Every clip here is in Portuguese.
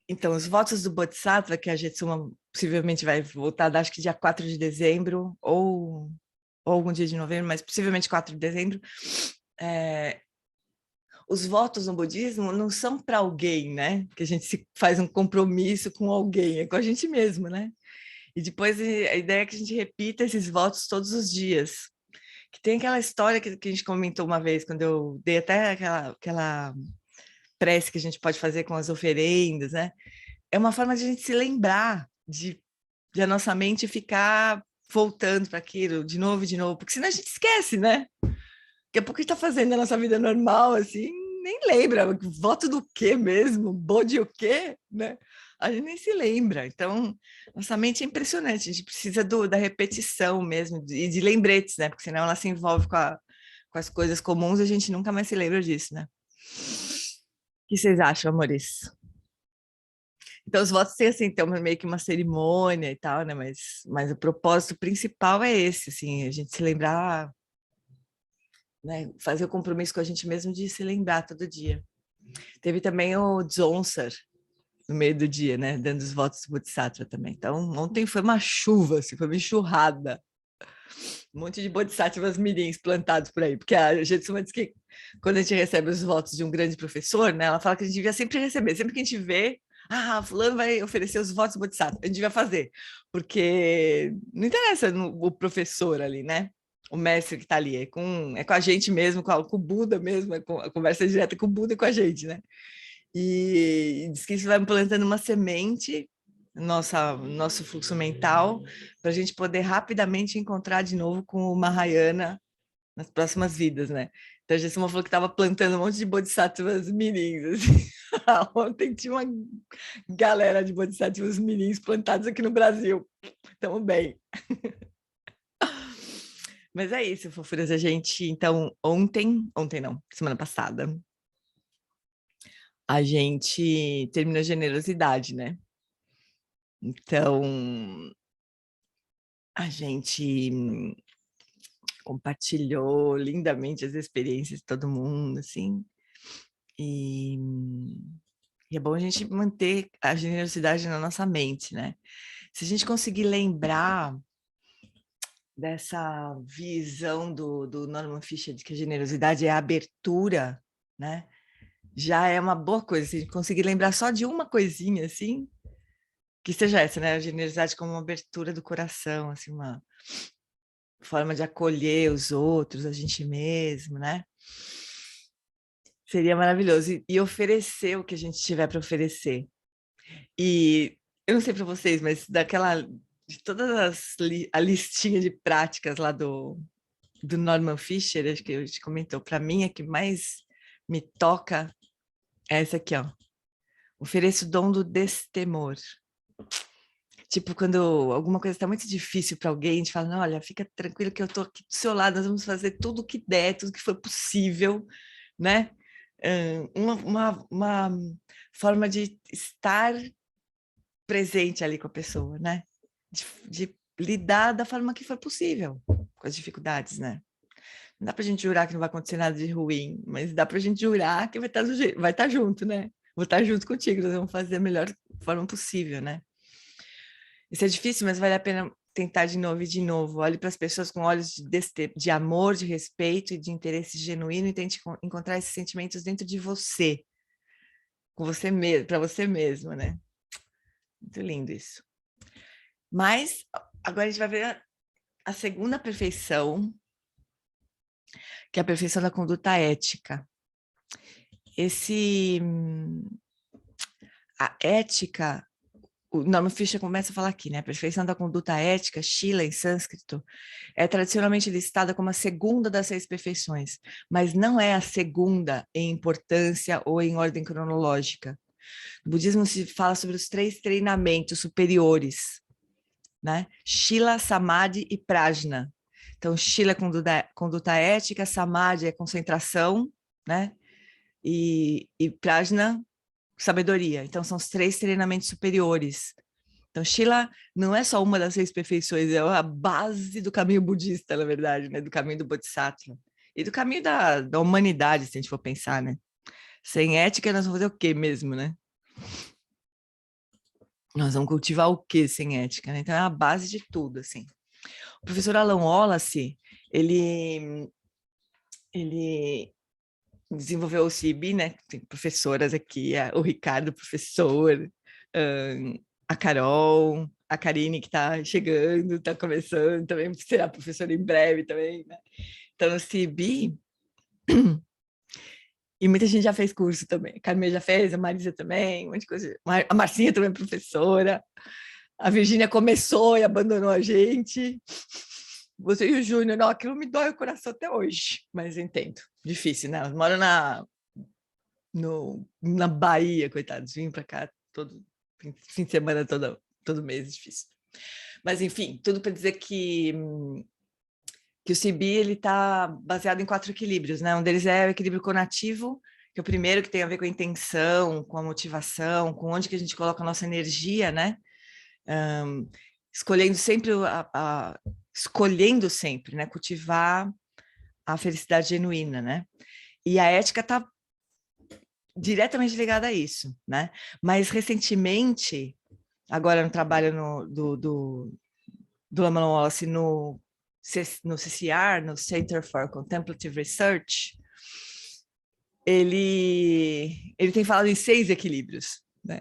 Então, os votos do Bodhisattva, que a Jetsuma possivelmente vai voltar, acho que dia 4 de dezembro, ou algum dia de novembro, mas possivelmente 4 de dezembro, é, os votos no budismo não são para alguém, né? Que a gente faz um compromisso com alguém, é com a gente mesmo, né? E depois a ideia é que a gente repita esses votos todos os dias. Que tem aquela história que a gente comentou uma vez, quando eu dei até aquela prece que a gente pode fazer com as oferendas, né? É uma forma de a gente se lembrar de a nossa mente ficar voltando para aquilo de novo, porque senão a gente esquece, né? Daqui a pouco a gente está fazendo a nossa vida normal, assim, nem lembra. Voto do quê mesmo? Bode o quê? Né? A gente nem se lembra. Então, nossa mente é impressionante. A gente precisa da repetição mesmo e de lembretes, né? Porque senão ela se envolve com as coisas comuns e a gente nunca mais se lembra disso, né? O que vocês acham, amores? Então, os votos têm, assim, tem meio que uma cerimônia e tal, né? Mas o propósito principal é esse, assim, a gente se lembrar, né? Fazer o compromisso com a gente mesmo de se lembrar todo dia. Teve também o Dzonsar no meio do dia, né? Dando os votos do Bodhisattva também. Então, ontem foi uma chuva, assim, foi uma enxurrada. Um monte de Bodhisattvas mirins plantados por aí. Porque a Jetsuma diz que quando a gente recebe os votos de um grande professor, né? Ela fala que a gente devia sempre receber. Sempre que a gente vê, fulano vai oferecer os votos do Bodhisattva. A gente devia fazer. Porque não interessa o professor ali, né? O mestre que está ali, é com a gente mesmo, com o Buda mesmo, é com a conversa direta com o Buda e com a gente, né? E diz que isso vai plantando uma semente nosso fluxo mental para a gente poder rapidamente encontrar de novo com o Mahayana nas próximas vidas, né? Então a Jessima falou que estava plantando um monte de bodhisattvas mirins. Assim. Ontem tinha uma galera de bodhisattvas mirins plantados aqui no Brasil. Estamos bem. Mas é isso, fofuras. A gente, então, ontem não, semana passada, a gente terminou a generosidade, né? Então, a gente compartilhou lindamente as experiências de todo mundo, assim, e, e é bom a gente manter a generosidade na nossa mente, né? Se a gente conseguir lembrar dessa visão do Norman Fischer de que a generosidade é a abertura, né? Já é uma boa coisa. Se a gente conseguir lembrar só de uma coisinha, assim, que seja essa, né? A generosidade como uma abertura do coração, assim, uma forma de acolher os outros, a gente mesmo, né? Seria maravilhoso. E oferecer o que a gente tiver para oferecer. E eu não sei para vocês, mas de todas a listinha de práticas lá do Norman Fischer, acho que a gente comentou, para mim a que mais me toca é essa aqui, ó. Ofereço o dom do destemor. Tipo, quando alguma coisa está muito difícil para alguém, a gente fala, não, olha, fica tranquilo que eu estou aqui do seu lado, nós vamos fazer tudo o que der, tudo que for possível, né? Uma forma de estar presente ali com a pessoa, né? De lidar da forma que for possível com as dificuldades, né? Não dá pra gente jurar que não vai acontecer nada de ruim, mas dá pra gente jurar que vai estar junto, né? Vou estar junto contigo, nós vamos fazer a melhor forma possível, né? Isso é difícil, mas vale a pena tentar de novo e de novo. Olhe para as pessoas com olhos de amor, de respeito e de interesse genuíno e tente encontrar esses sentimentos dentro de você, com você mesmo, para você mesmo, né? Muito lindo isso. Mas agora a gente vai ver a segunda perfeição, que é a perfeição da conduta ética. Esse a ética, o Norman Fischer começa a falar aqui, né? A perfeição da conduta ética, Shila em sânscrito, é tradicionalmente listada como a segunda das seis perfeições, mas não é a segunda em importância ou em ordem cronológica. No budismo se fala sobre os três treinamentos superiores, né? Shila, Samadhi e Prajna. Então, Shila é conduta ética, Samadhi é concentração, né? E Prajna, sabedoria. Então, são os três treinamentos superiores. Então, Shila não é só uma das seis perfeições, é a base do caminho budista, na verdade, né? Do caminho do Bodhisattva. E do caminho da humanidade, se a gente for pensar, né? Sem ética, nós vamos fazer o quê mesmo, né? Nós vamos cultivar o quê sem ética, né? Então é a base de tudo, assim. O professor Alan Wallace, ele desenvolveu o CIB, né? Tem professoras aqui, o Ricardo, professor, a Carol, a Karine, que está chegando, está começando também, será professora em breve também, né? Então, no CIB, e muita gente já fez curso também. A Carmen já fez, a Marisa também, um monte de coisa. A Marcinha também é professora. A Virgínia começou e abandonou a gente. Você e o Júnior, não, aquilo me dói o coração até hoje, mas entendo. Difícil, né? Elas moram na Bahia, coitados, vim para cá todo fim de semana, todo mês, difícil. Mas, enfim, tudo para dizer que o CIB está baseado em 4 equilíbrios, né? Um deles é o equilíbrio conativo, que é o primeiro, que tem a ver com a intenção, com a motivação, com onde que a gente coloca a nossa energia, né? Escolhendo sempre escolhendo sempre, né? Cultivar a felicidade genuína, né? E a ética está diretamente ligada a isso, né? Mas recentemente, agora no trabalho do Alan Wallace no CCR, no Center for Contemplative Research, ele tem falado em 6 equilíbrios, né?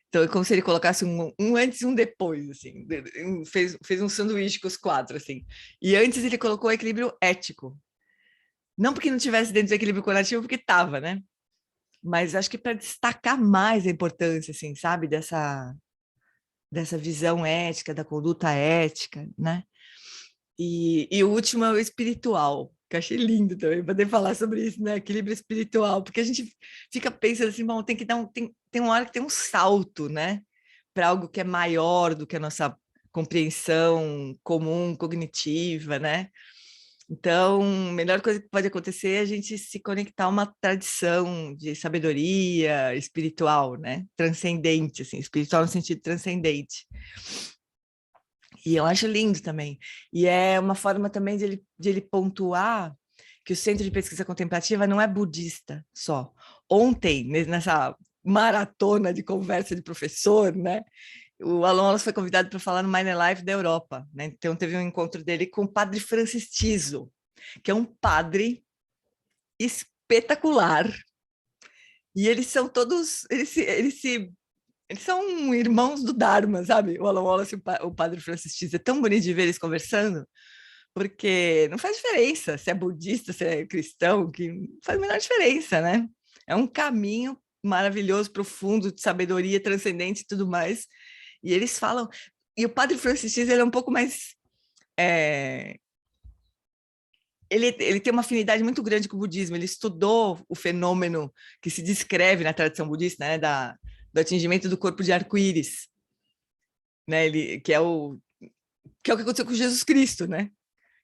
Então, é como se ele colocasse um antes e um depois, assim. Fez um sanduíche com os 4, assim. E antes ele colocou o equilíbrio ético. Não porque não tivesse dentro do equilíbrio conativo, porque estava, né? Mas acho que para destacar mais a importância, assim, sabe? Dessa visão ética, da conduta ética, né? E o último é o espiritual, que eu achei lindo também poder falar sobre isso, né? Equilíbrio espiritual, porque a gente fica pensando assim, bom, tem que dar tem uma hora que tem um salto, né? Para algo que é maior do que a nossa compreensão comum, cognitiva, né? Então, a melhor coisa que pode acontecer é a gente se conectar a uma tradição de sabedoria espiritual, né? Transcendente, assim, espiritual no sentido transcendente. E eu acho lindo também. E é uma forma também de ele pontuar que o Centro de Pesquisa Contemplativa não é budista só. Ontem, nessa maratona de conversa de professor, né? O Alan Wallace foi convidado para falar no Mind Life da Europa, né? Então teve um encontro dele com o padre Francis Tiso, que é um padre espetacular. E eles são todos, eles são irmãos do Dharma, sabe? O Alan Wallace e o padre Francis Tiso. É tão bonito de ver eles conversando, porque não faz diferença se é budista, se é cristão, que não faz a menor diferença, né? É um caminho maravilhoso, profundo, de sabedoria transcendente e tudo mais. E eles falam... E o padre Francis Tiso, ele é um pouco mais... Ele tem uma afinidade muito grande com o budismo. Ele estudou o fenômeno que se descreve na tradição budista, né? Do atingimento do corpo de arco-íris, né? Que é o que aconteceu com Jesus Cristo, né?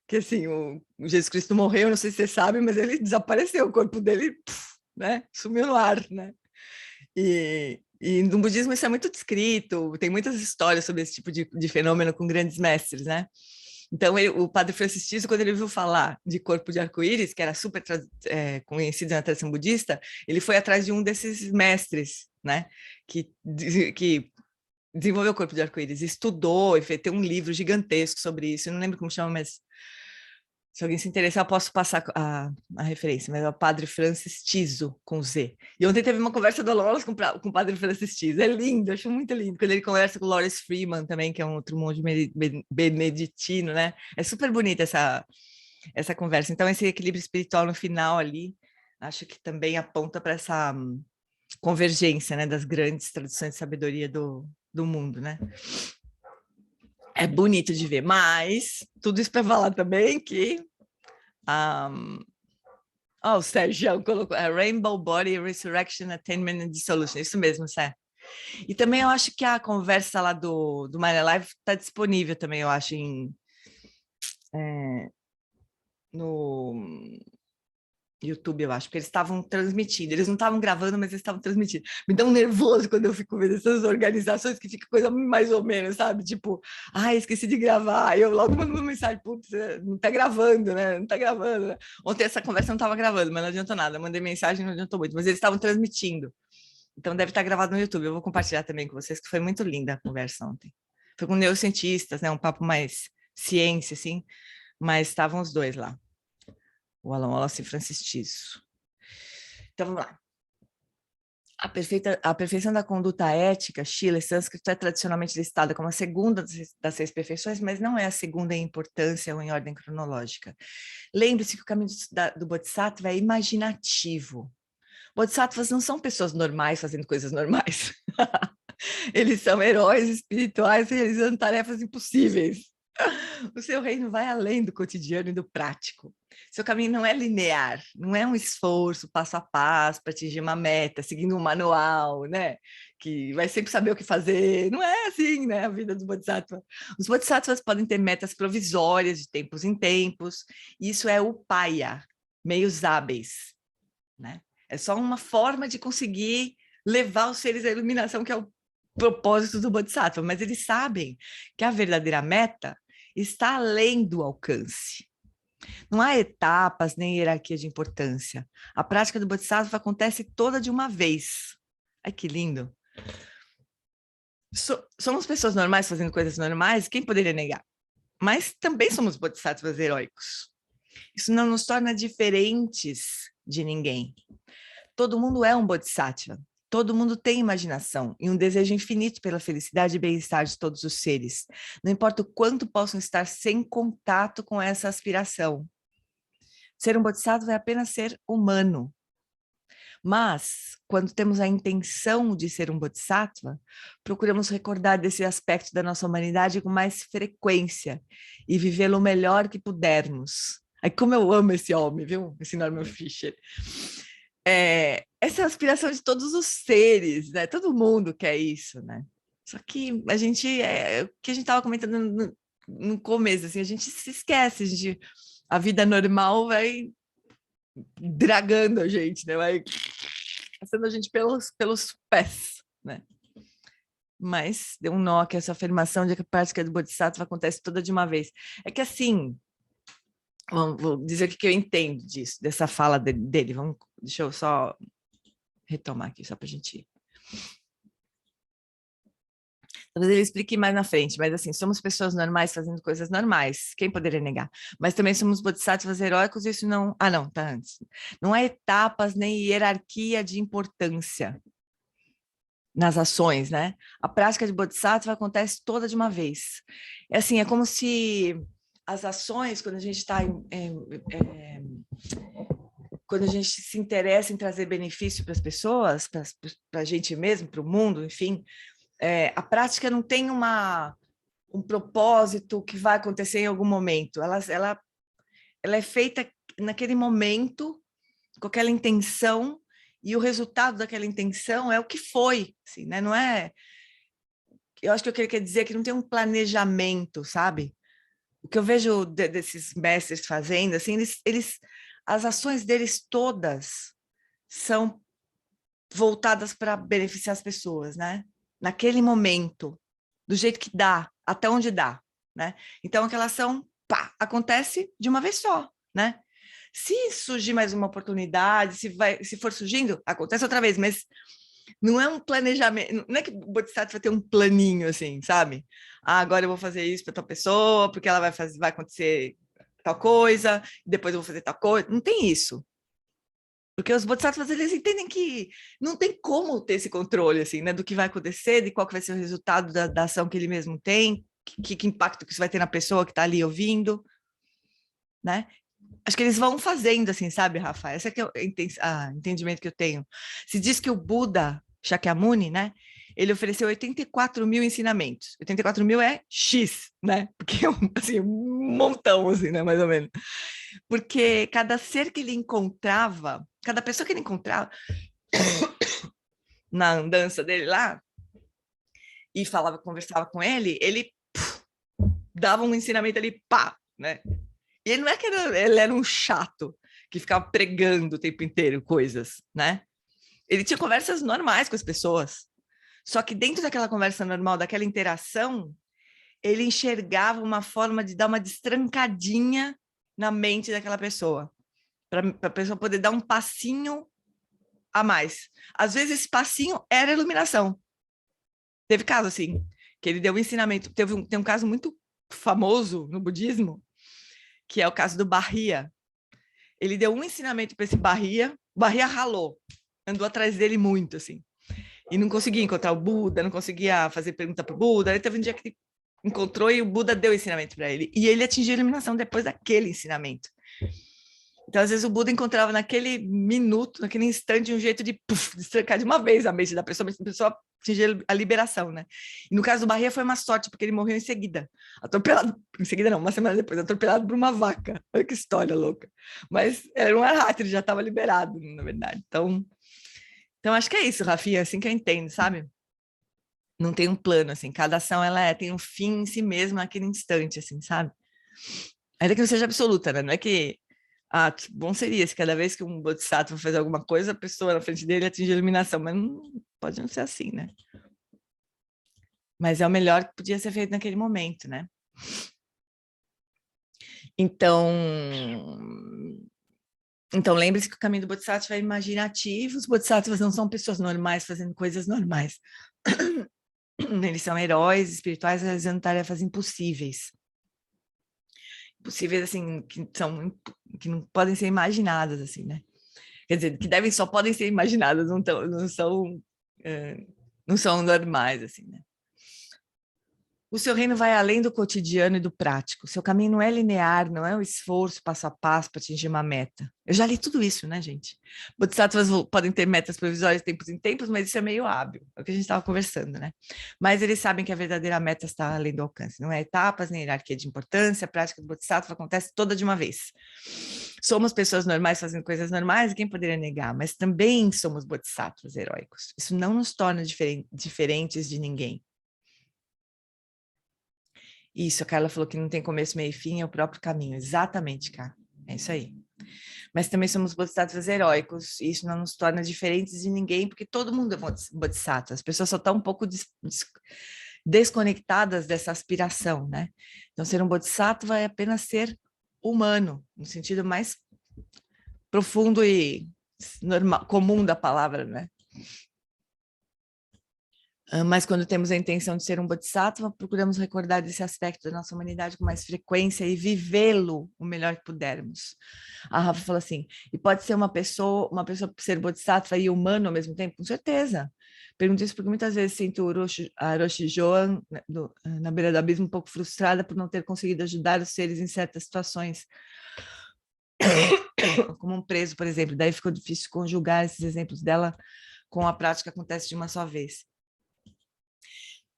Que assim, o Jesus Cristo morreu, não sei se você sabe, mas ele desapareceu, o corpo dele, né? Sumiu no ar, né? E no budismo isso é muito descrito, tem muitas histórias sobre esse tipo de fenômeno com grandes mestres, né? Então, o padre Francis Tiso, quando ele ouviu falar de corpo de arco-íris, que era super conhecido na tradição budista, ele foi atrás de um desses mestres, né? Que desenvolveu o corpo de arco-íris, estudou e tem um livro gigantesco sobre isso, eu não lembro como chama, mas se alguém se interessar, eu posso passar a referência, mas é o padre Francis Tiso, com Z. E ontem teve uma conversa do Lolas com o padre Francis Tiso, é lindo, acho muito lindo, quando ele conversa com o Lawrence Freeman também, que é um outro monge beneditino, né? É super bonita essa conversa. Então, esse equilíbrio espiritual no final ali, acho que também aponta para essa convergência, né, das grandes tradições de sabedoria do mundo, né? É bonito de ver, mas tudo isso para falar também que o Sérgio colocou Rainbow Body Resurrection Attainment and Dissolution, isso mesmo, Sé. E também eu acho que a conversa lá do My Life está disponível também, eu acho, no YouTube, eu acho, porque eles estavam transmitindo, eles não estavam gravando, mas eles estavam transmitindo. Me dá um nervoso quando eu fico vendo essas organizações que fica coisa mais ou menos, sabe? Tipo, esqueci de gravar. Aí eu logo mando uma mensagem, putz, não tá gravando, né? Não tá gravando, né? Ontem essa conversa não estava gravando, mas não adiantou nada. Eu mandei mensagem, não adiantou muito, mas eles estavam transmitindo. Então deve estar gravado no YouTube. Eu vou compartilhar também com vocês, que foi muito linda a conversa ontem. Foi com neurocientistas, né? Um papo mais ciência, assim, mas estavam os dois lá. O Alan Wallace e Francis Tiso. Então vamos lá. A perfeição da conduta ética, Shila, sânscrito, é tradicionalmente listada como a segunda das 6 perfeições, mas não é a segunda em importância ou em ordem cronológica. Lembre-se que o caminho do Bodhisattva é imaginativo. Bodhisattvas não são pessoas normais fazendo coisas normais. Eles são heróis espirituais realizando tarefas impossíveis. O seu reino vai além do cotidiano e do prático. Seu caminho não é linear, não é um esforço passo a passo para atingir uma meta, seguindo um manual, né? Que vai sempre saber o que fazer. Não é assim, né? A vida dos bodhisattvas. Os bodhisattvas podem ter metas provisórias de tempos em tempos. Isso é upaya, meios hábeis, né? É só uma forma de conseguir levar os seres à iluminação, que é o propósito do Bodhisattva, mas eles sabem que a verdadeira meta está além do alcance. Não há etapas nem hierarquia de importância. A prática do Bodhisattva acontece toda de uma vez. Ai, que lindo! Somos pessoas normais fazendo coisas normais, quem poderia negar? Mas também somos Bodhisattvas heróicos. Isso não nos torna diferentes de ninguém. Todo mundo é um Bodhisattva. Todo mundo tem imaginação e um desejo infinito pela felicidade e bem-estar de todos os seres. Não importa o quanto possam estar sem contato com essa aspiração. Ser um Bodhisattva é apenas ser humano. Mas, quando temos a intenção de ser um Bodhisattva, procuramos recordar desse aspecto da nossa humanidade com mais frequência e vivê-lo o melhor que pudermos. Ai, como eu amo esse homem, viu? Esse Norman Fisher. Essa é a aspiração de todos os seres, né? Todo mundo quer isso, né? Só que a gente, o que a gente estava comentando no começo, assim, a gente se esquece, a vida normal vai dragando a gente, né? Vai passando a gente pelos pés, né? Mas deu um nó que essa afirmação de que a prática do Bodhisattva acontece toda de uma vez. É que assim, vou dizer o que eu entendo disso, dessa fala dele. Deixa eu só retomar aqui, só para a gente ir. Talvez ele explique mais na frente, mas assim, somos pessoas normais fazendo coisas normais, quem poderia negar? Mas também somos bodhisattvas heróicos, isso não... Ah, não, tá antes. Não há etapas nem hierarquia de importância nas ações, né? A prática de bodhisattva acontece toda de uma vez. É assim, é como se as ações, quando a gente está quando a gente se interessa em trazer benefício para as pessoas, para a gente mesmo, para o mundo, enfim, a prática não tem um propósito que vai acontecer em algum momento. Ela é feita naquele momento, com aquela intenção, e o resultado daquela intenção é o que foi, assim, né? Não é... Eu acho que eu quero dizer que não tem um planejamento, sabe? O que eu vejo desses mestres fazendo, assim, as ações deles todas são voltadas para beneficiar as pessoas, né? Naquele momento, do jeito que dá, até onde dá, né? Então, aquela ação, pá, acontece de uma vez só, né? Se surgir mais uma oportunidade, se for surgindo, acontece outra vez, mas não é um planejamento, não é que o Bodhisattva vai ter um planinho assim, sabe? Ah, agora eu vou fazer isso para tal pessoa, porque ela vai acontecer tal coisa, depois eu vou fazer tal coisa. Não tem isso. Porque os bodhisattvas, eles entendem que não tem como ter esse controle, assim, né? Do que vai acontecer, de qual que vai ser o resultado da ação que ele mesmo tem, que impacto que isso vai ter na pessoa que está ali ouvindo, né? Acho que eles vão fazendo, assim, sabe, Rafa? Esse é que é o entendimento que eu tenho. Se diz que o Buda Shakyamuni, né? Ele ofereceu 84 mil ensinamentos. 84 mil é X, né? Porque é assim, um montão, assim, né? Mais ou menos. Porque cada ser que ele encontrava, cada pessoa que ele encontrava na andança dele lá, e conversava com ele, ele dava um ensinamento ali, pá, né? E ele não é que ele era um chato que ficava pregando o tempo inteiro coisas, né? Ele tinha conversas normais com as pessoas. Só que dentro daquela conversa normal, daquela interação, ele enxergava uma forma de dar uma destrancadinha na mente daquela pessoa, para a pessoa poder dar um passinho a mais. Às vezes esse passinho era iluminação. Teve caso assim, que ele deu um ensinamento. Tem um caso muito famoso no budismo, que é o caso do Barria. Ele deu um ensinamento para esse Barria, o Barria ralou, andou atrás dele muito, assim. E não conseguia encontrar o Buda, não conseguia fazer pergunta para o Buda. Aí teve um dia que ele encontrou e o Buda deu ensinamento para ele. E ele atingiu a iluminação depois daquele ensinamento. Então, às vezes, o Buda encontrava naquele minuto, naquele instante, um jeito de destrancar de uma vez a mente da pessoa, mas a pessoa atingir a liberação, né? E no caso do Barria foi uma sorte, porque ele morreu em seguida. Atropelado, em seguida não, uma semana depois, atropelado por uma vaca. Olha que história louca. Mas era um arhat, ele já estava liberado, na verdade. Então, acho que é isso, Rafinha, é assim que eu entendo, sabe? Não tem um plano, assim, cada ação tem um fim em si mesma naquele instante, assim, sabe? Ainda que não seja absoluta, né? Não é que bom seria se cada vez que um bodhisattva fazer alguma coisa, a pessoa na frente dele atinge a iluminação, mas não, pode não ser assim, né? Mas é o melhor que podia ser feito naquele momento, né? Então lembre-se que o caminho do bodhisattva é imaginativo, os bodhisattvas não são pessoas normais fazendo coisas normais. Eles são heróis espirituais realizando tarefas impossíveis. Impossíveis, assim, que não podem ser imaginadas, assim, né? Quer dizer, que só podem ser imaginadas, não são normais, assim, né? O seu reino vai além do cotidiano e do prático. O seu caminho não é linear, não é um esforço passo a passo para atingir uma meta. Eu já li tudo isso, né, gente? Bodhisattvas podem ter metas provisórias de tempos em tempos, mas isso é meio hábil, é o que a gente estava conversando, né? Mas eles sabem que a verdadeira meta está além do alcance. Não é etapas, nem hierarquia de importância, a prática do Bodhisattva acontece toda de uma vez. Somos pessoas normais fazendo coisas normais, quem poderia negar? Mas também somos Bodhisattvas heróicos. Isso não nos torna diferentes de ninguém. Isso, a Carla falou que não tem começo, meio e fim, é o próprio caminho. Exatamente, cara. É isso aí. Mas também somos bodhisattvas heróicos, e isso não nos torna diferentes de ninguém, porque todo mundo é bodhisattva. As pessoas só estão um pouco desconectadas dessa aspiração, né? Então, ser um bodhisattva é apenas ser humano, no sentido mais profundo e normal, comum da palavra, né? Mas quando temos a intenção de ser um bodhisattva, procuramos recordar desse aspecto da nossa humanidade com mais frequência e vivê-lo o melhor que pudermos. A Rafa falou assim, e pode ser uma pessoa ser bodhisattva e humano ao mesmo tempo? Com certeza. Pergunto isso porque muitas vezes sinto a Roshi Joan na beira do abismo um pouco frustrada por não ter conseguido ajudar os seres em certas situações, como um preso, por exemplo. Daí ficou difícil conjugar esses exemplos dela com a prática que acontece de uma só vez.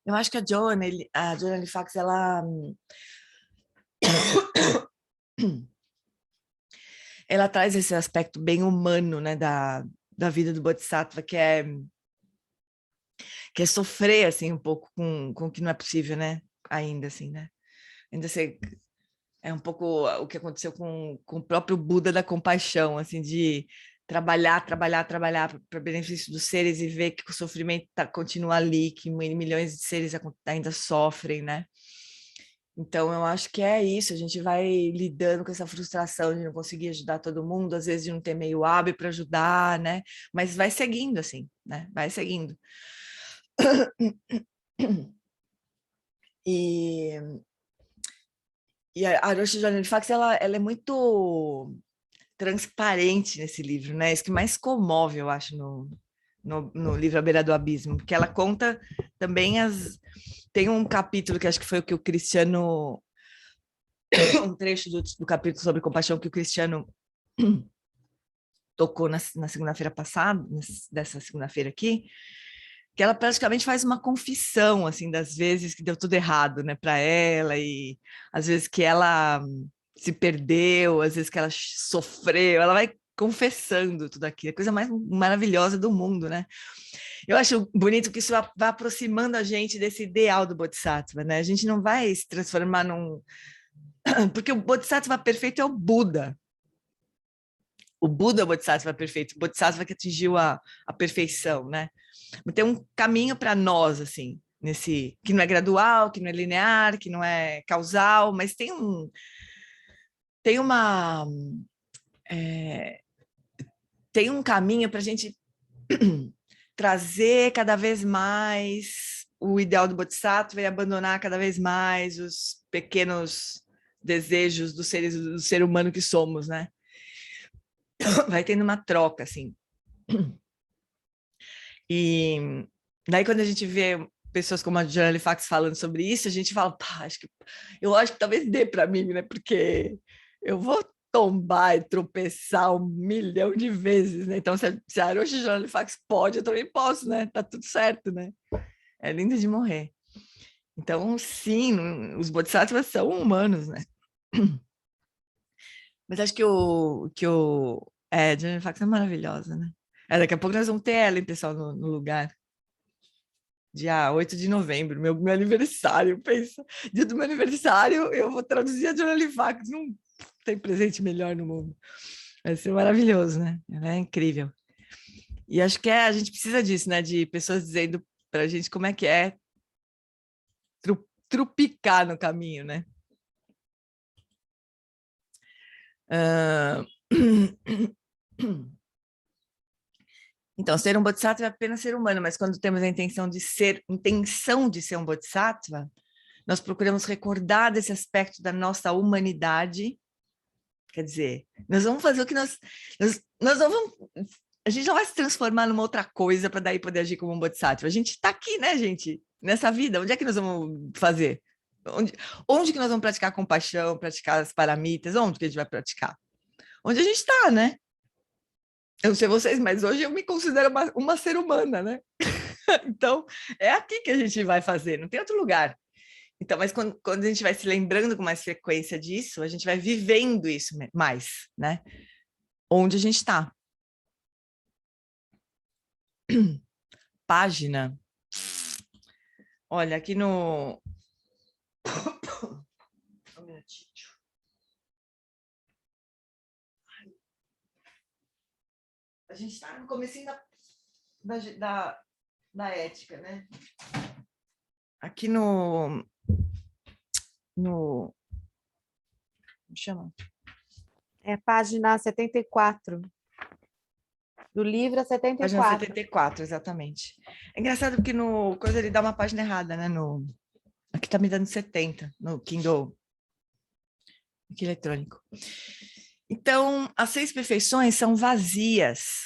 Eu acho que a Joan Halifax, ela traz esse aspecto bem humano, né, da vida do Bodhisattva, que é sofrer, assim, um pouco com o que não é possível, né, ainda, assim, né, ainda ser, é um pouco o que aconteceu com o próprio Buda da compaixão, assim, de trabalhar para benefício dos seres e ver que o sofrimento continua ali, que milhões de seres ainda sofrem, né. Então, eu acho que é isso, a gente vai lidando com essa frustração de não conseguir ajudar todo mundo, às vezes de não ter meio hábil para ajudar, né? Mas vai seguindo, assim, né? Vai seguindo. E, a Roshi Joan Fax, ela é muito transparente nesse livro, né? Isso que mais comove, eu acho, no livro A Beira do Abismo, porque ela conta também Tem um capítulo que acho que foi o que o Cristiano um trecho do capítulo sobre compaixão que o Cristiano tocou na segunda-feira passada, dessa segunda-feira aqui, que ela praticamente faz uma confissão, assim, das vezes que deu tudo errado, né, para ela, e às vezes que ela se perdeu, às vezes que ela sofreu, ela vai confessando tudo aquilo, a coisa mais maravilhosa do mundo, né? Eu acho bonito que isso vai aproximando a gente desse ideal do Bodhisattva, né? A gente não vai se transformar porque o Bodhisattva perfeito é o Buda. O Buda é o Bodhisattva perfeito, o Bodhisattva que atingiu a perfeição, né? Tem um caminho para nós, assim, que não é gradual, que não é linear, que não é causal, mas tem uma... tem um caminho para a gente trazer cada vez mais o ideal do Bodhisattva e abandonar cada vez mais os pequenos desejos do ser humano que somos, né? Vai tendo uma troca, assim. E daí, quando a gente vê pessoas como a Journalie Fax falando sobre isso, a gente fala, pá, eu acho que talvez dê para mim, né? Porque eu vou tombar e tropeçar 1 milhão de vezes, né? Então, se a Aroshi Journalie Fax pode, eu também posso, né? Tá tudo certo, né? É lindo de morrer. Então, sim, os bodhisattvas são humanos, né? Mas acho Journalie Fax é maravilhosa, né? Daqui a pouco nós vamos ter Ellen, pessoal, no lugar. Dia 8 de novembro, meu aniversário, pensa. Dia do meu aniversário, eu vou traduzir a Journalie Fax. Não tem presente melhor no mundo. Vai ser maravilhoso, né? Ela é incrível. E acho que a gente precisa disso, né? De pessoas dizendo pra gente como é que é trupicar no caminho, né? Uh... Então, ser um bodhisattva é apenas ser humano, mas quando temos a intenção de ser um bodhisattva, nós procuramos recordar desse aspecto da nossa humanidade. Quer dizer, nós vamos fazer o que nós não vamos, a gente não vai se transformar numa outra coisa para daí poder agir como um bodhisattva. A gente está aqui, né, gente? Nessa vida, onde é que nós vamos fazer? Onde que nós vamos praticar compaixão, praticar as paramitas? Onde que a gente vai praticar? Onde a gente está, né? Eu não sei vocês, mas hoje eu me considero uma ser humana, né? Então, é aqui que a gente vai fazer, não tem outro lugar. Então, mas quando a gente vai se lembrando com mais frequência disso, a gente vai vivendo isso mais, né? Onde a gente está. Página. Olha, aqui no... Um minutinho. A gente está no comecinho da ética, né? Aqui no... Como chama? É página 74. Do livro a Página 74. 74, exatamente. É engraçado porque no coisa ele dá uma página errada, né? Aqui tá me dando 70, no Kindle aqui eletrônico. Então, as 6 perfeições são vazias,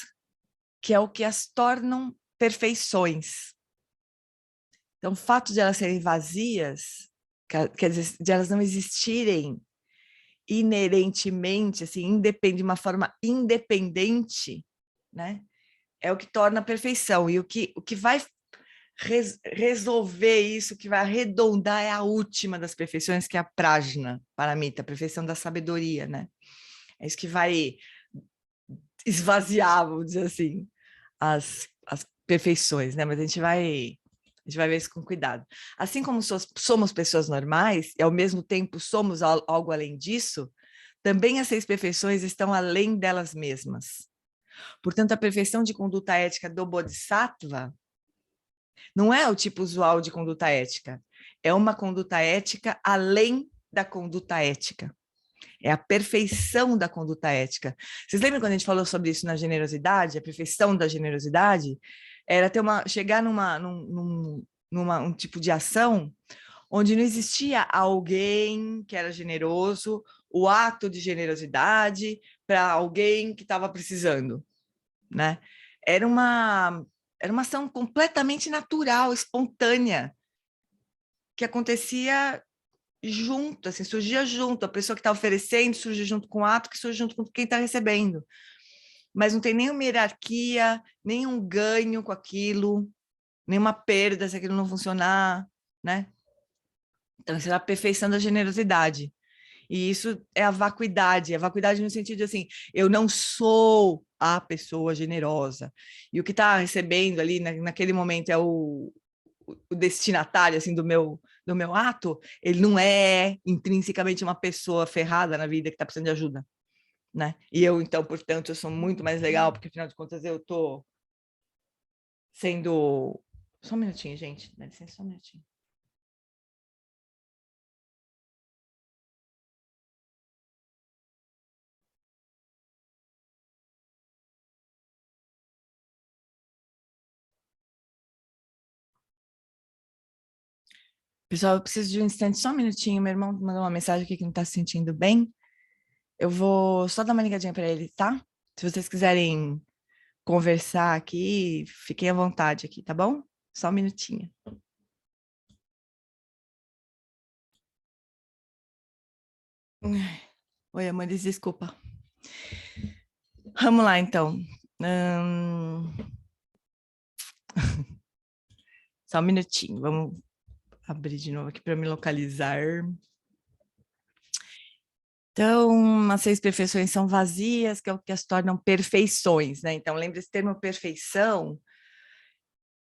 que é o que as tornam perfeições. Então, o fato de elas serem vazias, quer dizer, de elas não existirem inerentemente, assim, de uma forma independente, né? É o que torna a perfeição. E o que vai resolver isso, que vai arredondar, é a última das perfeições, que é a prajna, paramita, a perfeição da sabedoria, né? É isso que vai esvaziar, vamos dizer assim, as perfeições, né? Mas a gente vai ver isso com cuidado. Assim como somos pessoas normais, e ao mesmo tempo somos algo além disso, também as 6 perfeições estão além delas mesmas. Portanto, a perfeição de conduta ética do Bodhisattva não é o tipo usual de conduta ética, é uma conduta ética além da conduta ética. É a perfeição da conduta ética. Vocês lembram quando a gente falou sobre isso na generosidade? A perfeição da generosidade era chegar um tipo de ação onde não existia alguém que era generoso, o ato de generosidade para alguém que estava precisando, né? Era uma ação completamente natural, espontânea, que acontecia junto, assim, surgia junto, a pessoa que está oferecendo surge junto com o ato, que surge junto com quem está recebendo. Mas não tem nenhuma hierarquia, nenhum ganho com aquilo, nenhuma perda se aquilo não funcionar, né? Então, isso é a perfeição da generosidade. E isso é a vacuidade no sentido de assim, eu não sou a pessoa generosa. E o que está recebendo ali naquele momento é o destinatário assim do meu ato, ele não é intrinsecamente uma pessoa ferrada na vida que está precisando de ajuda, né? E eu então, portanto, eu sou muito mais legal porque afinal de contas eu tô sendo só um minutinho, gente, dá licença, só um minutinho. Pessoal, eu preciso de um instante, só um minutinho. Meu irmão mandou uma mensagem aqui que não está se sentindo bem. Eu vou só dar uma ligadinha para ele, tá? Se vocês quiserem conversar aqui, fiquem à vontade aqui, tá bom? Só um minutinho. Oi, amores, desculpa. Vamos lá, então. Só um minutinho, vamos abrir de novo aqui para me localizar. Então, as 6 perfeições são vazias, que é o que as tornam perfeições, né? Então, lembre esse termo perfeição,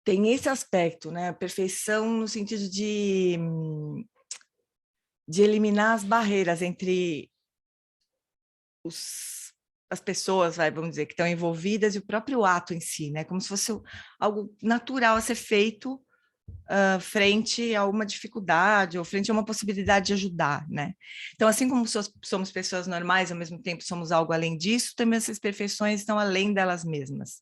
tem esse aspecto, né? Perfeição no sentido de eliminar as barreiras entre as pessoas, vamos dizer, que estão envolvidas e o próprio ato em si, né? Como se fosse algo natural a ser feito frente a uma dificuldade ou frente a uma possibilidade de ajudar, né? Então, assim como somos pessoas normais, ao mesmo tempo somos algo além disso, também essas perfeições estão além delas mesmas.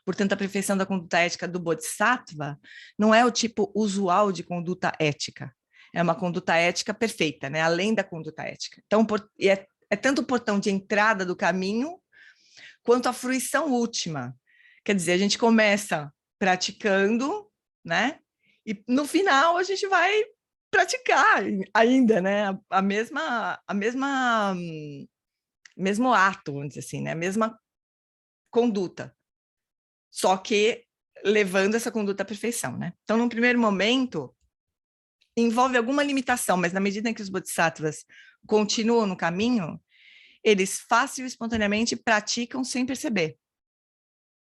Portanto, a perfeição da conduta ética do Bodhisattva não é o tipo usual de conduta ética, é uma conduta ética perfeita, né? Além da conduta ética. Então, é tanto o portão de entrada do caminho quanto a fruição última. Quer dizer, a gente começa praticando, né? E no final a gente vai praticar ainda, né? Mesmo ato, vamos dizer assim, né? A mesma conduta. Só que levando essa conduta à perfeição, né? Então, num primeiro momento, envolve alguma limitação, mas na medida em que os bodhisattvas continuam no caminho, eles fácil e espontaneamente praticam sem perceber,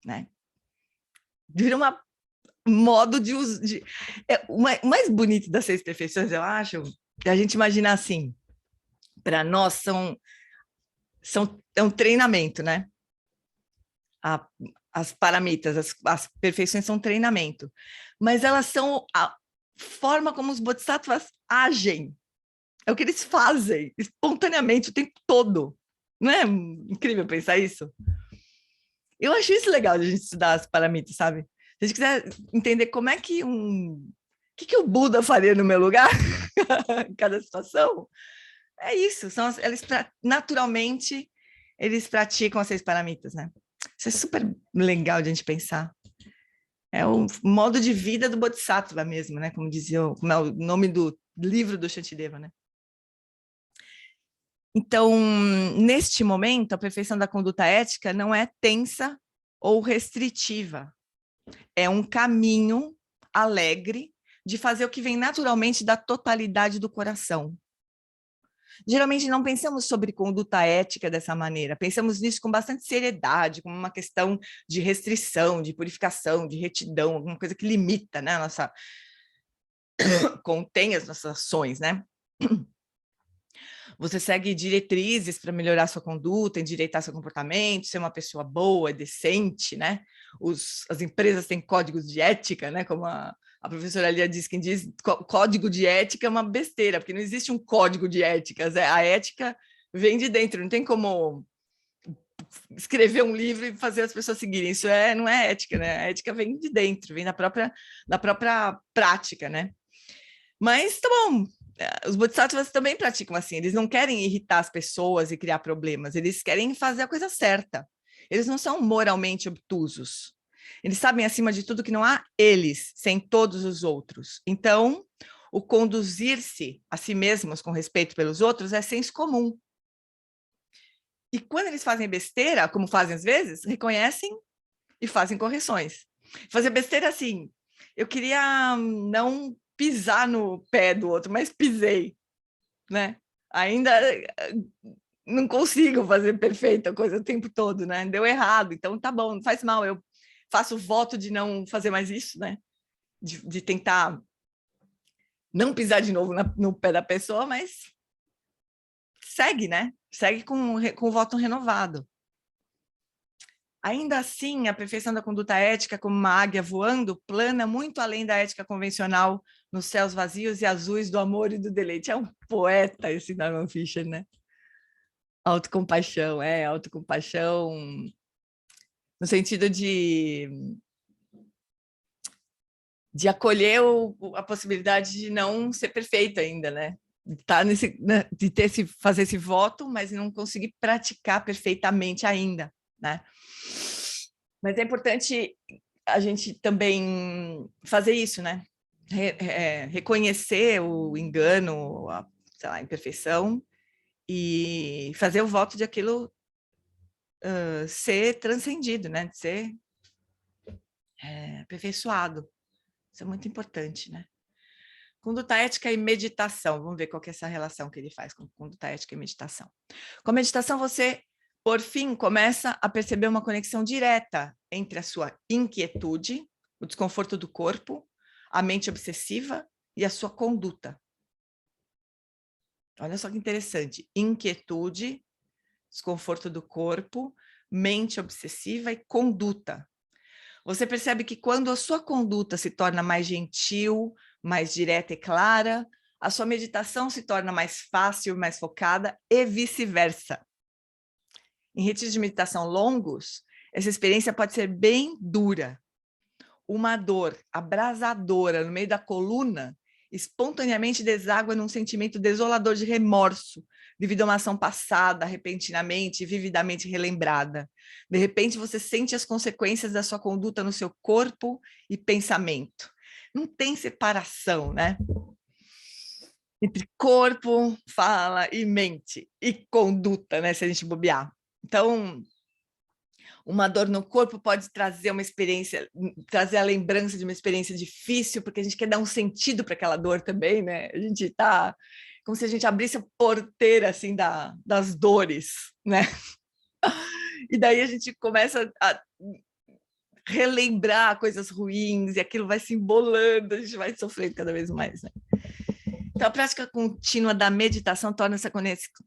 né? Vira uma modo de uso. O mais bonito das 6 perfeições, eu acho, é a gente imaginar assim, para nós é um treinamento, né? As paramitas, as perfeições são treinamento, mas elas são a forma como os bodhisattvas agem, é o que eles fazem espontaneamente o tempo todo. Não é incrível pensar isso? Eu acho isso legal de a gente estudar as paramitas, sabe? Se a gente quiser entender como é que o que o Buda faria no meu lugar, em cada situação, é isso. Naturalmente, eles praticam as 6 paramitas, né? Isso é super legal de a gente pensar. É o modo de vida do Bodhisattva mesmo, né? Como é o nome do livro do Shantideva, né? Então, neste momento, a perfeição da conduta ética não é tensa ou restritiva. É um caminho alegre de fazer o que vem naturalmente da totalidade do coração. Geralmente não pensamos sobre conduta ética dessa maneira, pensamos nisso com bastante seriedade, como uma questão de restrição, de purificação, de retidão, alguma coisa que limita, né, contém as nossas ações, né? Você segue diretrizes para melhorar sua conduta, endireitar seu comportamento, ser uma pessoa boa, decente, né? As empresas têm códigos de ética, né? Como a professora Lia diz, quem diz código de ética é uma besteira, porque não existe um código de éticas. A ética vem de dentro, não tem como escrever um livro e fazer as pessoas seguirem. Isso não é ética, né? A ética vem de dentro, vem da própria prática, né? Mas tá bom, os bodhisattvas também praticam assim, eles não querem irritar as pessoas e criar problemas, eles querem fazer a coisa certa. Eles não são moralmente obtusos. Eles sabem, acima de tudo, que não há eles sem todos os outros. Então, o conduzir-se a si mesmos com respeito pelos outros é senso comum. E quando eles fazem besteira, como fazem às vezes, reconhecem e fazem correções. Fazer besteira assim, eu queria não pisar no pé do outro, mas pisei, né? Ainda não consigo fazer perfeita a coisa o tempo todo, né? Deu errado, então tá bom, não faz mal. Eu faço voto de não fazer mais isso, né? De tentar não pisar de novo no pé da pessoa, mas segue, né? Segue com o voto renovado. Ainda assim, a perfeição da conduta ética, como uma águia voando, plana muito além da ética convencional nos céus vazios e azuis do amor e do deleite. É um poeta esse Norman Fischer, né? Autocompaixão no sentido de acolher a possibilidade de não ser perfeito ainda, né? De fazer esse voto, mas não conseguir praticar perfeitamente ainda, né? Mas é importante a gente também fazer isso, né? Reconhecer o engano, sei lá, a imperfeição, e fazer o voto de aquilo ser transcendido, né? De ser aperfeiçoado. Isso é muito importante, né? Conduta ética e meditação. Vamos ver qual que é essa relação que ele faz com conduta ética e meditação. Com a meditação, você, por fim, começa a perceber uma conexão direta entre a sua inquietude, o desconforto do corpo, a mente obsessiva e a sua conduta. Olha só que interessante. Inquietude, desconforto do corpo, mente obsessiva e conduta. Você percebe que quando a sua conduta se torna mais gentil, mais direta e clara, a sua meditação se torna mais fácil, mais focada e vice-versa. Em retiros de meditação longos, essa experiência pode ser bem dura. Uma dor abrasadora no meio da coluna espontaneamente deságua num sentimento desolador de remorso, devido a uma ação passada, repentinamente e vividamente relembrada. De repente, você sente as consequências da sua conduta no seu corpo e pensamento. Não tem separação, né? Entre corpo, fala e mente, e conduta, né? Se a gente bobear. Então, uma dor no corpo pode trazer uma experiência, trazer a lembrança de uma experiência difícil, porque a gente quer dar um sentido para aquela dor também, né? A gente está como se a gente abrisse a porteira assim das dores, né? E daí a gente começa a relembrar coisas ruins e aquilo vai se embolando, a gente vai sofrendo cada vez mais, né? Então, a prática contínua da meditação torna essa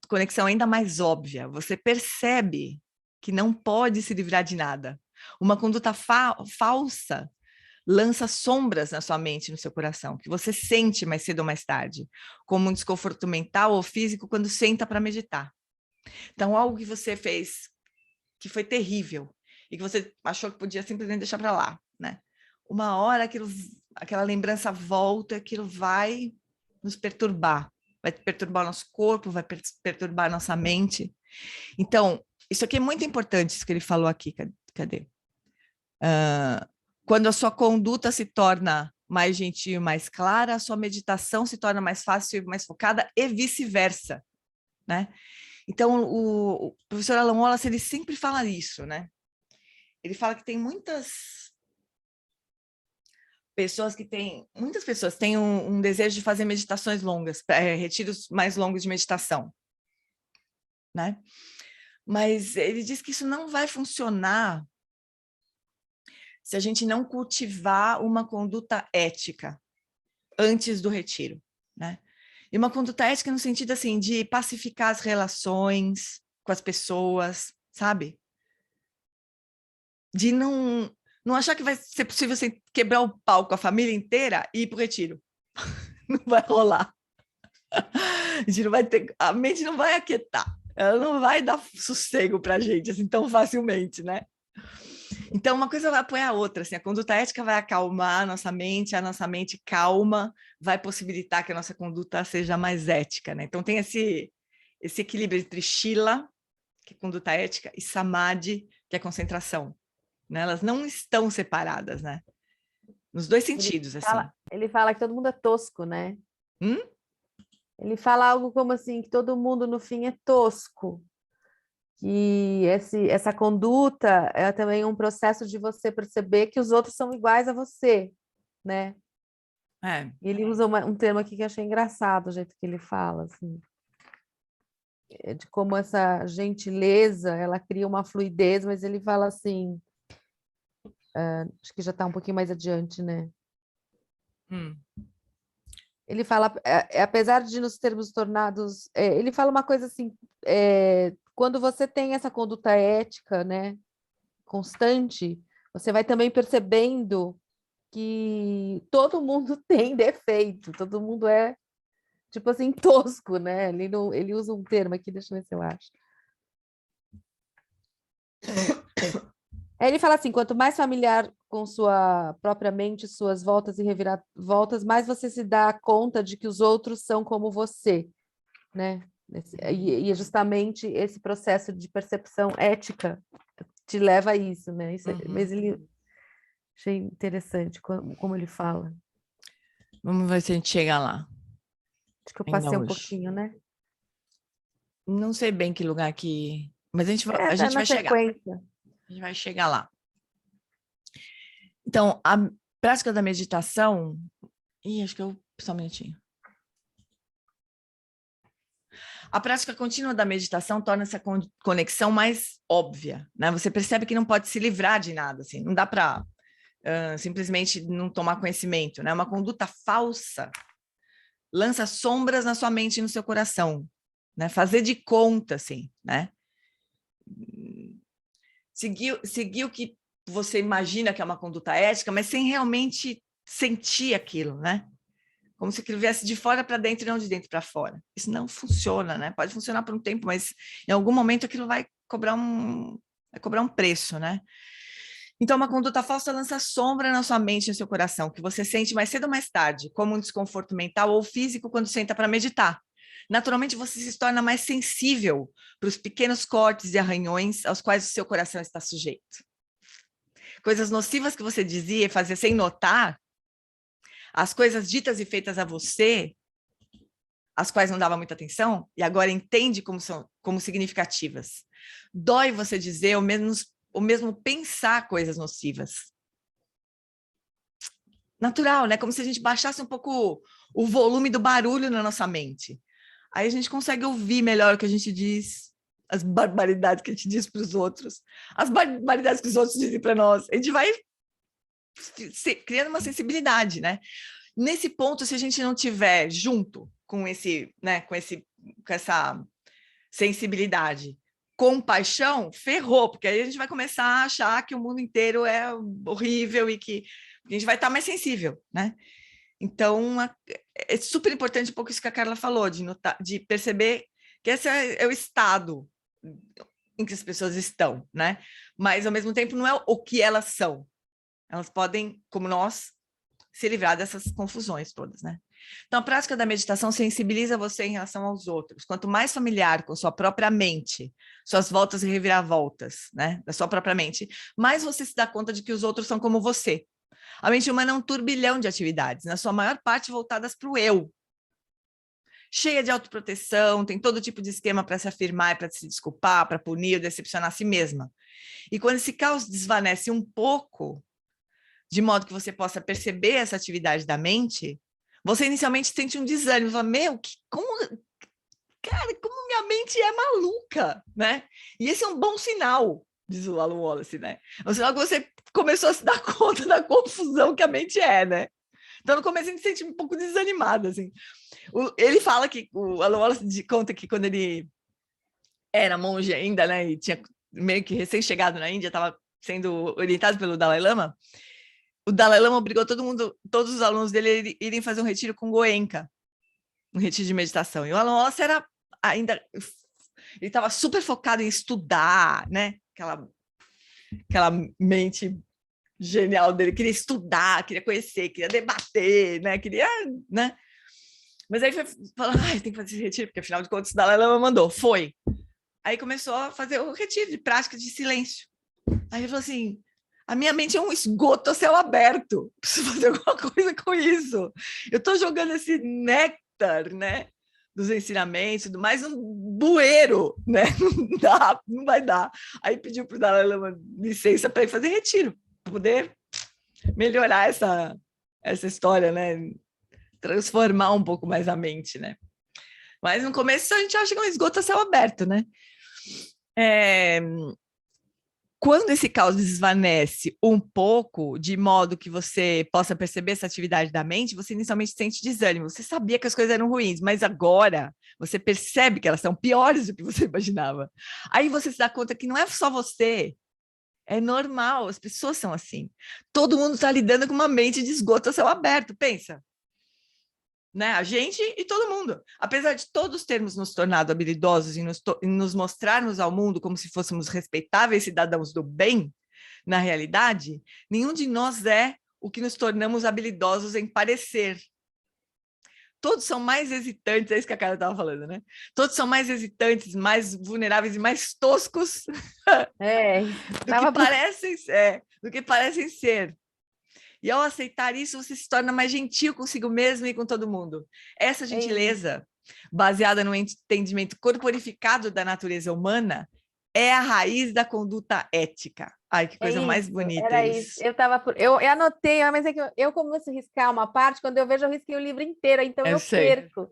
conexão ainda mais óbvia. Você percebe que não pode se livrar de nada. Uma conduta falsa lança sombras na sua mente e no seu coração, que você sente mais cedo ou mais tarde, como um desconforto mental ou físico quando senta para meditar. Então, algo que você fez que foi terrível e que você achou que podia simplesmente deixar para lá, né? Uma hora aquela lembrança volta, aquilo vai nos perturbar. Vai perturbar o nosso corpo, vai perturbar a nossa mente. Então, isso aqui é muito importante, isso que ele falou aqui. Cadê? Quando a sua conduta se torna mais gentil, mais clara, a sua meditação se torna mais fácil, mais focada e vice-versa, né? Então, o professor Alan Wallace, ele sempre fala isso, né? Ele fala que tem muitas pessoas têm um desejo de fazer meditações longas, retiros mais longos de meditação, né? Mas ele diz que isso não vai funcionar se a gente não cultivar uma conduta ética antes do retiro, né? E uma conduta ética no sentido assim de pacificar as relações com as pessoas, sabe? De não achar que vai ser possível assim, quebrar o pau com a família inteira e ir para o retiro. Não vai rolar. A gente não vai ter, a mente não vai aquietar. Ela não vai dar sossego para a gente assim tão facilmente, né? Então, uma coisa vai apoiar a outra. Assim, a conduta ética vai acalmar a nossa mente calma vai possibilitar que a nossa conduta seja mais ética, né? Então, tem esse equilíbrio entre shila, que é conduta ética, e samadhi, que é concentração. Né? Elas não estão separadas, né? Nos dois sentidos, assim. Ele fala que todo mundo é tosco, né? Hum? Ele fala algo como assim, que todo mundo no fim é tosco. Que essa conduta é também um processo de você perceber que os outros são iguais a você, né? É. E ele usa um termo aqui que eu achei engraçado, o jeito que ele fala, assim, de como essa gentileza, ela cria uma fluidez, mas ele fala assim, acho que já está um pouquinho mais adiante, né? Ele fala, apesar de nos termos tornados, ele fala uma coisa assim, quando você tem essa conduta ética, né, constante, você vai também percebendo que todo mundo tem defeito, todo mundo é, tipo assim, tosco, né? Ele usa um termo aqui, deixa eu ver se eu acho. Aí ele fala assim, quanto mais familiar com sua própria mente, suas voltas e reviravoltas, mais você se dá conta de que os outros são como você, né? E é justamente esse processo de percepção ética te leva a isso, né? Mas ele achei interessante como ele fala. Vamos ver se a gente chega lá. Acho que eu Ainda passei um hoje. pouquinho, né? Não sei bem que lugar que... Mas a gente Tá vai chegar. sequência. A gente vai chegar lá. Então, a prática da meditação... acho que só um minutinho. A prática contínua da meditação torna essa conexão mais óbvia, né? Você percebe que não pode se livrar de nada, assim. Não dá para simplesmente não tomar conhecimento, né? Uma conduta falsa lança sombras na sua mente e no seu coração, né? Fazer de conta, assim, né? Seguir o que você imagina que é uma conduta ética, mas sem realmente sentir aquilo, né? Como se aquilo viesse de fora para dentro e não de dentro para fora. Isso não funciona, né? Pode funcionar por um tempo, mas em algum momento aquilo vai cobrar um preço, né? Então, uma conduta falsa lança sombra na sua mente e no seu coração, que você sente mais cedo ou mais tarde, como um desconforto mental ou físico quando senta para meditar. Naturalmente, você se torna mais sensível para os pequenos cortes e arranhões aos quais o seu coração está sujeito. Coisas nocivas que você dizia e fazia sem notar, as coisas ditas e feitas a você, as quais não dava muita atenção, e agora entende como significativas. Dói você dizer ou mesmo pensar coisas nocivas. Natural, né? Como se a gente baixasse um pouco o volume do barulho na nossa mente. Aí a gente consegue ouvir melhor o que a gente diz, as barbaridades que a gente diz para os outros, as barbaridades que os outros dizem para nós. A gente vai criando uma sensibilidade, né? Nesse ponto, se a gente não tiver junto com essa sensibilidade, compaixão, ferrou, porque aí a gente vai começar a achar que o mundo inteiro é horrível e que a gente vai estar mais sensível, né? Então, é super importante um pouco isso que a Carla falou, de perceber que esse é o estado em que as pessoas estão, né? Mas, ao mesmo tempo, não é o que elas são. Elas podem, como nós, se livrar dessas confusões todas, né? Então, a prática da meditação sensibiliza você em relação aos outros. Quanto mais familiar com sua própria mente, suas voltas e reviravoltas, né, da sua própria mente, mais você se dá conta de que os outros são como você. A mente humana é um turbilhão de atividades, na sua maior parte voltadas para o eu. Cheia de autoproteção, tem todo tipo de esquema para se afirmar, para se desculpar, para punir ou decepcionar a si mesma. E quando esse caos desvanece um pouco, de modo que você possa perceber essa atividade da mente, você inicialmente sente um desânimo, fala, como minha mente é maluca, né? E esse é um bom sinal, diz o Alan Wallace, né? É um sinal que você começou a se dar conta da confusão que a mente é, né? Então, no começo, a gente se sente um pouco desanimado, assim. Ele fala que, o Alan Wallace conta que quando ele era monge ainda, né, e tinha meio que recém-chegado na Índia, estava sendo orientado pelo Dalai Lama, o Dalai Lama obrigou todos os alunos dele a irem fazer um retiro com Goenka, um retiro de meditação. E o Alan Wallace ele estava super focado em estudar, né? Aquela mente genial dele, queria estudar, queria conhecer, queria debater, né? Né? Mas aí foi falar, tem que fazer esse retiro, porque afinal de contas o Dalai Lama mandou, foi. Aí começou a fazer o retiro de prática de silêncio. Aí ele falou assim, a minha mente é um esgoto a céu aberto, preciso fazer alguma coisa com isso. Eu estou jogando esse néctar, né, dos ensinamentos, mais um bueiro, né? Não vai dar. Aí pediu para o Dalai Lama licença para ir fazer retiro, para poder melhorar essa história, né? Transformar um pouco mais a mente, né? Mas no começo a gente acha que é um esgoto a céu aberto, né? Quando esse caos desvanece um pouco, de modo que você possa perceber essa atividade da mente, você inicialmente sente desânimo. Você sabia que as coisas eram ruins, mas agora você percebe que elas são piores do que você imaginava. Aí você se dá conta que não é só você, é normal, as pessoas são assim. Todo mundo está lidando com uma mente de esgoto a céu aberto, pensa. Né? A gente e todo mundo. Apesar de todos termos nos tornado habilidosos e nos mostrarmos ao mundo como se fôssemos respeitáveis cidadãos do bem, na realidade, nenhum de nós é o que nos tornamos habilidosos em parecer. Todos são mais hesitantes, é isso que a Carla estava falando, né? Todos são mais hesitantes, mais vulneráveis e mais toscos do que parecem ser. E ao aceitar isso, você se torna mais gentil consigo mesmo e com todo mundo. Essa gentileza, baseada no entendimento corporificado da natureza humana, é a raiz da conduta ética. Ai, que coisa mais bonita era isso. Eu anotei, mas é que eu começo a riscar uma parte, quando eu vejo, eu risquei o livro inteiro, então eu perco.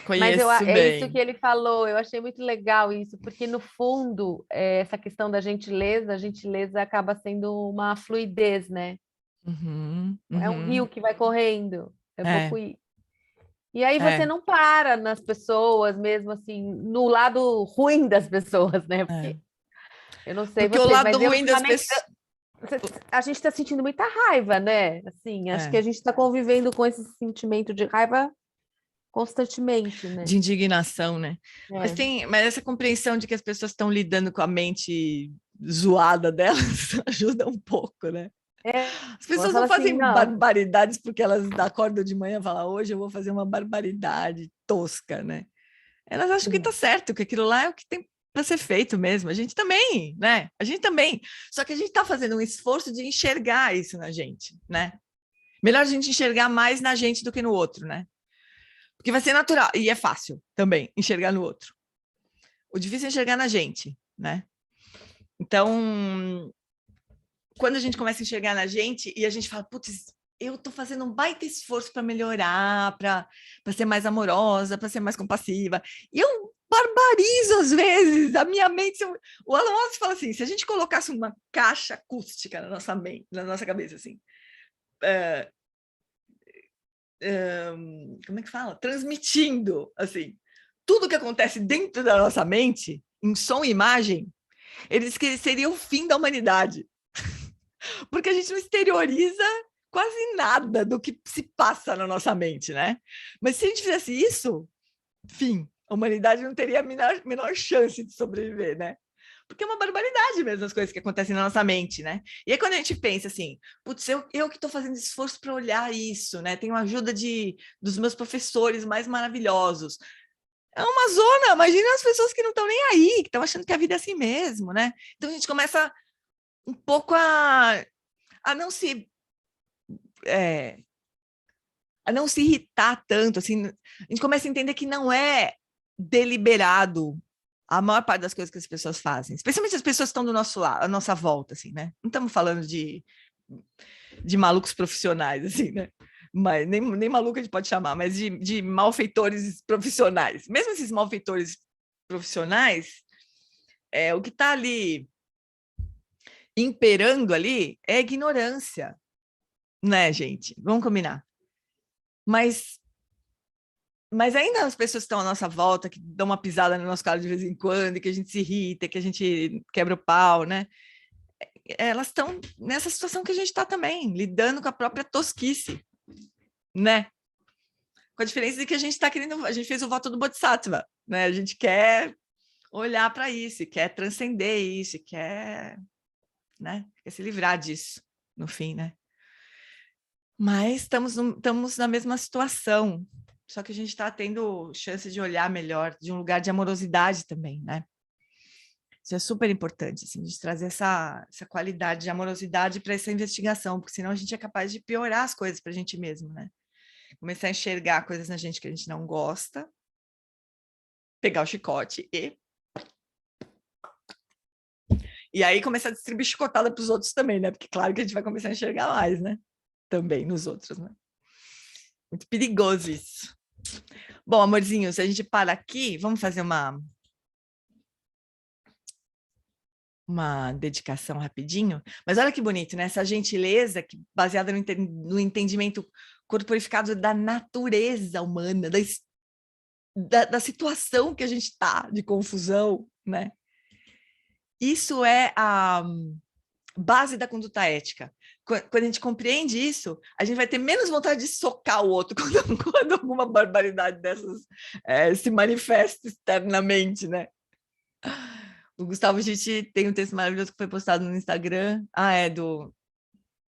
Conheço Mas bem. É isso que ele falou, eu achei muito legal isso, porque no fundo, essa questão da gentileza, a gentileza acaba sendo uma fluidez, né? É um rio que vai correndo, pouco ir. E aí você não para nas pessoas, mesmo assim, no lado ruim das pessoas, né? Porque eu não sei porque o lado ruim das pessoas... A gente está sentindo muita raiva, né? Assim, acho que a gente está convivendo com esse sentimento de raiva constantemente, né? De indignação, né? Mas essa compreensão de que as pessoas estão lidando com a mente zoada delas ajuda um pouco, né? As pessoas não fazem barbaridades porque elas acordam de manhã e falam, hoje eu vou fazer uma barbaridade tosca, né? Elas acham que está certo, que aquilo lá é o que tem para ser feito mesmo. A gente também, né? A gente também. Só que a gente está fazendo um esforço de enxergar isso na gente, né? Melhor a gente enxergar mais na gente do que no outro, né? Porque vai ser natural, e é fácil também enxergar no outro. O difícil é enxergar na gente, né? Então, quando a gente começa a enxergar na gente e a gente fala, putz, eu tô fazendo um baita esforço para melhorar, para ser mais amorosa, para ser mais compassiva. E eu barbarizo às vezes a minha mente. O Alan Watts fala assim, se a gente colocasse uma caixa acústica na nossa mente, na nossa cabeça, assim, como é que fala? Transmitindo, assim, tudo que acontece dentro da nossa mente, em som e imagem, ele diz que seria o fim da humanidade. Porque a gente não exterioriza quase nada do que se passa na nossa mente, né? Mas se a gente fizesse isso, fim, a humanidade não teria a menor chance de sobreviver, né? Porque é uma barbaridade mesmo as coisas que acontecem na nossa mente, né? E aí quando a gente pensa assim, putz, eu que estou fazendo esforço para olhar isso, né? Tenho a ajuda dos meus professores mais maravilhosos. É uma zona, imagina as pessoas que não estão nem aí, que estão achando que a vida é assim mesmo, né? Então a gente começa um pouco a não se irritar tanto, assim, a gente começa a entender que não é deliberado a maior parte das coisas que as pessoas fazem, especialmente as pessoas que estão do nosso lado, à nossa volta, assim, né? Não estamos falando de malucos profissionais, assim, né? Mas nem maluco a gente pode chamar, mas de malfeitores profissionais. Mesmo esses malfeitores profissionais, o que está ali imperando ali é a ignorância, né, gente? Vamos combinar. Mas ainda as pessoas que estão à nossa volta, que dão uma pisada no nosso carro de vez em quando, que a gente se irrita, que a gente quebra o pau, né? Elas estão nessa situação que a gente está também, lidando com a própria tosquice, né? Com a diferença de que a gente está querendo, a gente fez o voto do Bodhisattva, né? A gente quer olhar para isso, quer transcender isso, quer se livrar disso, no fim, né? Mas estamos na mesma situação, só que a gente está tendo chance de olhar melhor, de um lugar de amorosidade também, né? Isso é super importante, assim, de trazer essa qualidade de amorosidade para essa investigação, porque senão a gente é capaz de piorar as coisas para a gente mesmo, né? Começar a enxergar coisas na gente que a gente não gosta, pegar o chicote e aí começar a distribuir chicotada para os outros também, né? Porque claro que a gente vai começar a enxergar mais, né? Também nos outros, né? Muito perigoso isso. Bom, amorzinhos, a gente para aqui, vamos fazer uma dedicação rapidinho, mas olha que bonito, né? Essa gentileza que, baseada no entendimento corporificado da natureza humana, da situação que a gente está, de confusão, né? Isso é a base da conduta ética. Quando a gente compreende isso, a gente vai ter menos vontade de socar o outro quando alguma barbaridade dessas se manifesta externamente, né? O Gustavo Gitti tem um texto maravilhoso que foi postado no Instagram.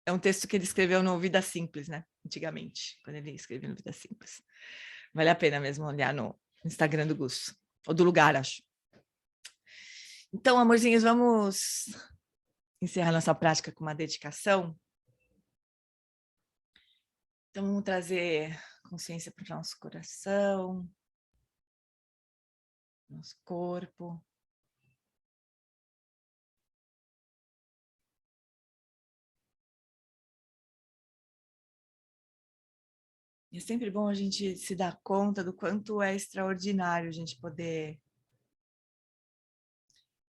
É um texto que ele escreveu no Vida Simples, né? Antigamente, quando ele escreveu no Vida Simples. Vale a pena mesmo olhar no Instagram do Gus. Ou do lugar, acho. Então, amorzinhos, vamos encerrar nossa prática com uma dedicação. Então, vamos trazer consciência para o nosso coração, nosso corpo. E é sempre bom a gente se dar conta do quanto é extraordinário a gente poder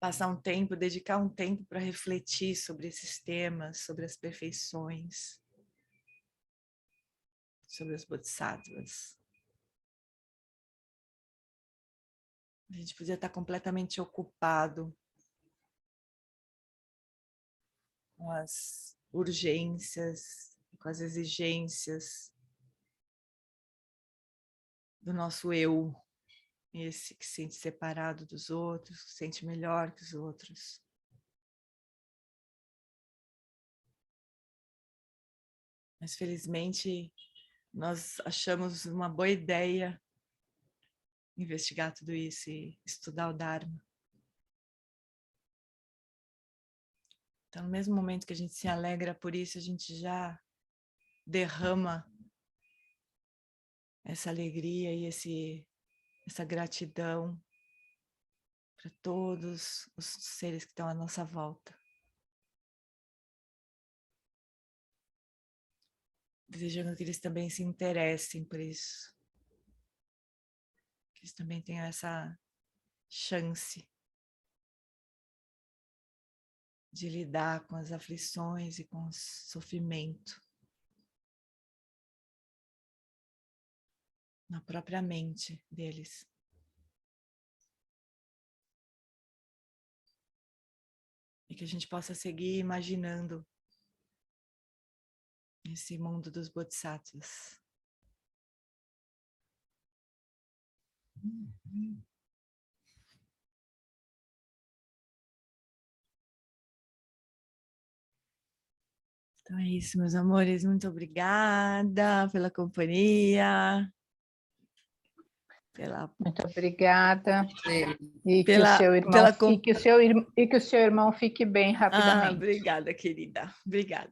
passar um tempo, dedicar um tempo para refletir sobre esses temas, sobre as perfeições, sobre os bodhisattvas. A gente podia estar completamente ocupado com as urgências, com as exigências do nosso eu, esse que se sente separado dos outros, que se sente melhor que os outros. Mas felizmente nós achamos uma boa ideia investigar tudo isso e estudar o Dharma. Então, no mesmo momento que a gente se alegra por isso, a gente já derrama essa alegria e essa gratidão para todos os seres que estão à nossa volta. Desejando que eles também se interessem por isso. Que eles também tenham essa chance de lidar com as aflições e com o sofrimento na própria mente deles. E que a gente possa seguir imaginando esse mundo dos bodhisattvas. Então é isso, meus amores. Muito obrigada pela companhia. Muito obrigada. E Pela- que o seu irmão fique bem rapidamente. Obrigada, querida. Obrigada.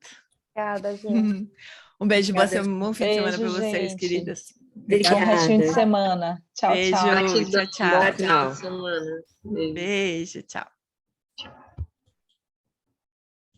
Obrigada, gente. Um beijo, Obrigada. bom fim de semana para Beijo, vocês, gente. queridas. Bom restinho de Obrigada. semana. Tchau, Beijo, tchau. Gratidão. tchau, tchau. Bom fim de semana. Beijo. Beijo, tchau.